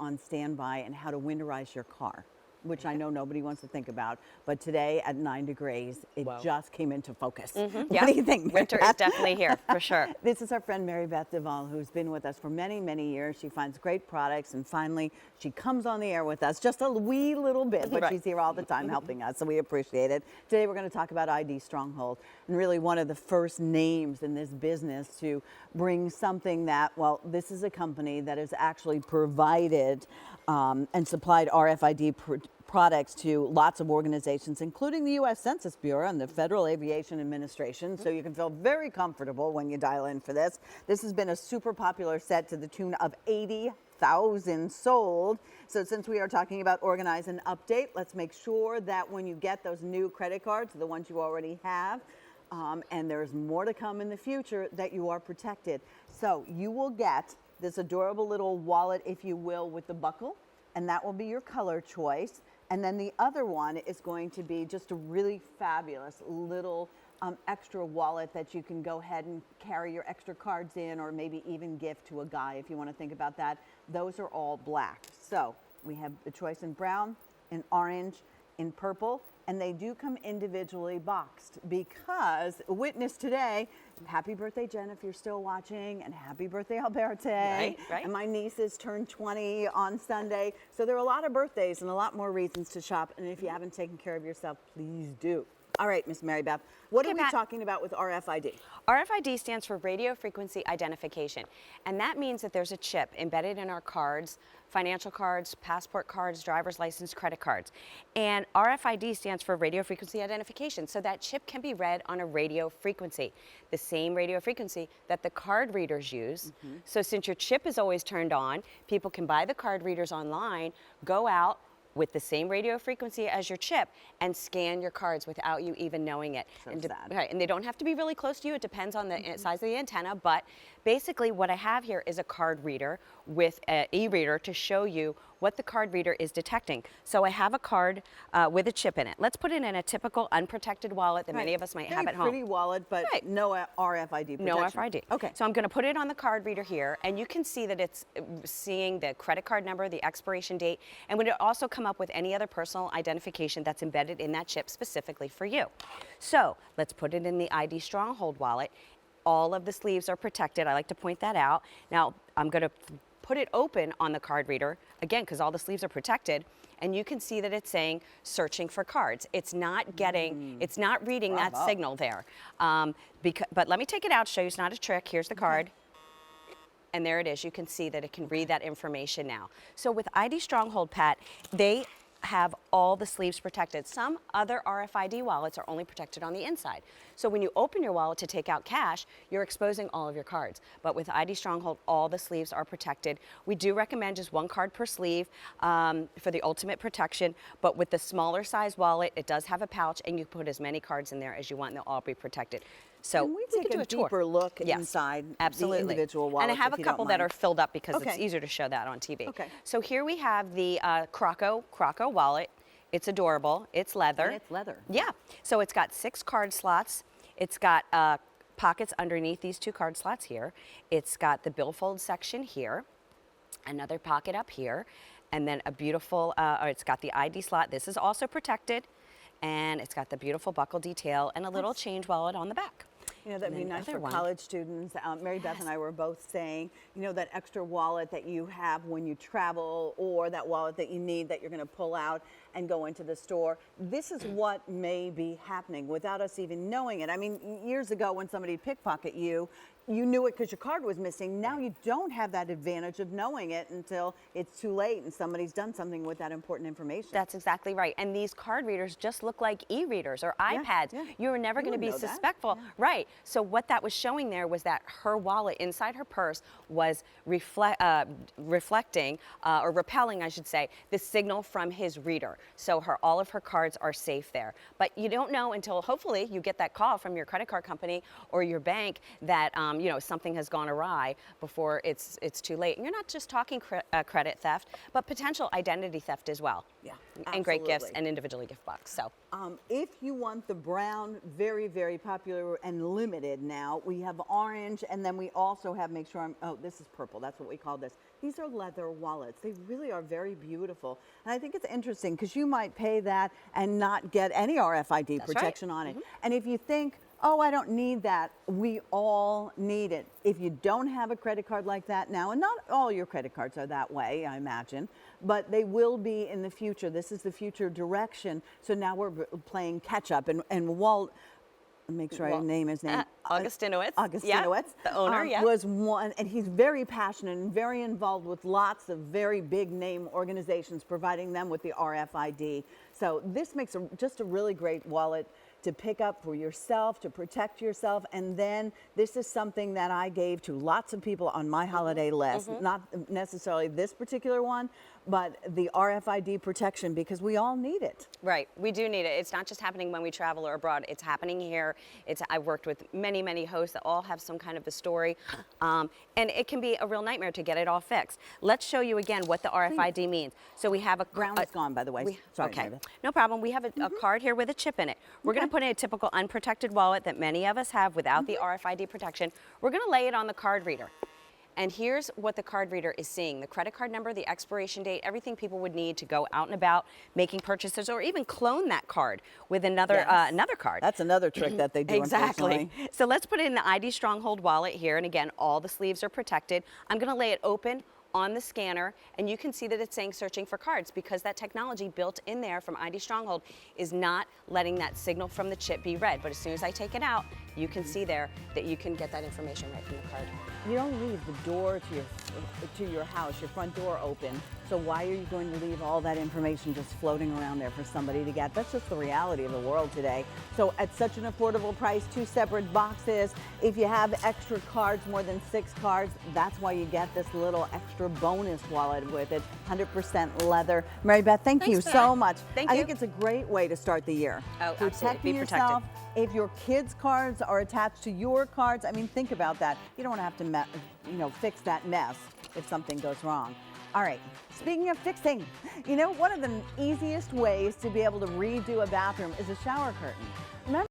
on standby and how to winterize your car, which I know nobody wants to think about, but today at 9 degrees, it just came into focus. What do you think, Mary Winter Beth? is definitely here, for sure. This is our friend Mary Beth Duvall, who's been with us for many, many years. She finds great products, and finally, she comes on the air with us just a wee little bit, but she's here all the time helping us, so we appreciate it. Today, we're going to talk about ID Stronghold, and really one of the first names in this business to bring something that, well, this is a company that has actually provided and supplied RFID products to lots of organizations, including the U.S. Census Bureau and the Federal Aviation Administration, so you can feel very comfortable when you dial in for this. This has been a super popular set to the tune of 80,000 sold. So since we are talking about organize and update, let's make sure that when you get those new credit cards, the ones you already have, and there's more to come in the future, that you are protected. So you will get this adorable little wallet, if you will, with the buckle, and that will be your color choice. And then the other one is going to be just a really fabulous little extra wallet that you can go ahead and carry your extra cards in, or maybe even gift to a guy if you want to think about that. Those are all black. So we have the choice in brown, in orange, in purple, and they do come individually boxed because witness today, happy birthday, Jen, if you're still watching, and happy birthday, Alberto. Right. And my nieces turned 20 on Sunday. So there are a lot of birthdays and a lot more reasons to shop. And if you haven't taken care of yourself, please do. All right, Miss Mary Beth, what are we talking about with RFID? RFID stands for radio frequency identification, and that means that there's a chip embedded in our cards, financial cards, passport cards, driver's license, credit cards. And RFID stands for radio frequency identification, so that chip can be read on a radio frequency, the same radio frequency that the card readers use. So since your chip is always turned on, people can buy the card readers online, go out with the same radio frequency as your chip and scan your cards without you even knowing it. Right, and they don't have to be really close to you. It depends on the size of the antenna, but basically what I have here is a card reader with an e-reader to show you what the card reader is detecting. So I have a card with a chip in it. Let's put it in a typical unprotected wallet that many of us might have at home. Pretty wallet, but no RFID protection. No RFID. Okay. So I'm going to put it on the card reader here, and you can see that it's seeing the credit card number, the expiration date, and would it also come up with any other personal identification that's embedded in that chip specifically for you. So let's put it in the ID Stronghold wallet. All of the sleeves are protected. I like to point that out. Now I'm going to put it open on the card reader, again, because all the sleeves are protected, and you can see that it's saying searching for cards. It's not getting, it's not reading that signal there. But let me take it out, show you it's not a trick. Here's the card. And there it is. You can see that it can read that information now. So with ID Stronghold, Pat, they have all the sleeves protected. Some other RFID wallets are only protected on the inside. So when you open your wallet to take out cash, you're exposing all of your cards. But with ID Stronghold, all the sleeves are protected. We do recommend just one card per sleeve for the ultimate protection. But with the smaller size wallet, it does have a pouch, and you put as many cards in there as you want, and they'll all be protected. So can we take a deeper look inside the individual wallet? And I have a couple that are filled up because it's easier to show that on TV. So here we have the Croco wallet. It's adorable. It's leather. And it's leather. Yeah. So it's got 6 card slots. It's got pockets underneath these 2 card slots here. It's got the billfold section here, another pocket up here, and then a beautiful, it's got the ID slot. This is also protected, and it's got the beautiful buckle detail and a little change wallet on the back. You know, that'd be nice for college students. Mary Beth and I were both saying, you know, that extra wallet that you have when you travel, or that wallet that you need that you're going to pull out and go into the store. This is what may be happening without us even knowing it. I mean, years ago when somebody pickpocket you, you knew it because your card was missing. Now you don't have that advantage of knowing it until it's too late and somebody's done something with that important information. That's exactly right. And these card readers just look like e-readers or iPads. You were never going to be suspectful. Right. So what that was showing there was that her wallet inside her purse was reflecting or repelling, I should say, the signal from his reader. So all of her cards are safe there. But you don't know until hopefully you get that call from your credit card company or your bank that you know, something has gone awry before it's too late. And you're not just talking credit theft, but potential identity theft as well. Yeah, and great gifts absolutely. and individually gift box. So If you want the brown, very, very popular and limited now, we have orange, and then we also have, make sure I'm, oh, this is purple. That's what we call this. These are leather wallets. They really are very beautiful. And I think it's interesting because you might pay that and not get any RFID That's protection right. on it. And if you think, oh, I don't need that, we all need it. If you don't have a credit card like that now, and not all your credit cards are that way, I imagine, but they will be in the future. This is the future direction. So now we're playing catch up. And Walt, make sure I name his name. Augustinowitz. Augustinowitz. Yeah, the owner, yeah. Was one, and he's very passionate and very involved with lots of very big name organizations, providing them with the RFID. So this makes just a really great wallet to pick up for yourself, to protect yourself. And then this is something that I gave to lots of people on my holiday list, not necessarily this particular one, but the RFID protection, because we all need it. Right, we do need it. It's not just happening when we travel or abroad. It's happening here. I've worked with many, many hosts that all have some kind of a story, and it can be a real nightmare to get it all fixed. Let's show you again what the RFID means. So we have a Brown is gone, by the way. Sorry, okay, Meredith. no problem. We have a card here with a chip in it. We're going to put in a typical unprotected wallet that many of us have without the RFID protection. We're going to lay it on the card reader. And here's what the card reader is seeing: the credit card number, the expiration date, everything people would need to go out and about making purchases, or even clone that card with another another card. That's another trick that they do. Exactly. So let's put it in the ID Stronghold wallet here. And again, all the sleeves are protected. I'm going to lay it open on the scanner, and you can see that it's saying searching for cards, because that technology built in there from ID Stronghold is not letting that signal from the chip be read. But as soon as I take it out, you can see there that you can get that information right from the card. You don't leave the door to your house, your front door open. So why are you going to leave all that information just floating around there for somebody to get? That's just the reality of the world today. So at such an affordable price, 2 separate boxes. If you have extra cards, more than 6 cards, that's why you get this little extra bonus wallet with it. 100% leather. Mary Beth, thank you so much. Thank I you. think it's a great way to start the year. Oh, absolutely. Protecting Be yourself. protected. If your kids' cards are attached to your cards, I mean, think about that. You don't want to have to, fix that mess if something goes wrong. All right, speaking of fixing, one of the easiest ways to be able to redo a bathroom is a shower curtain. Remember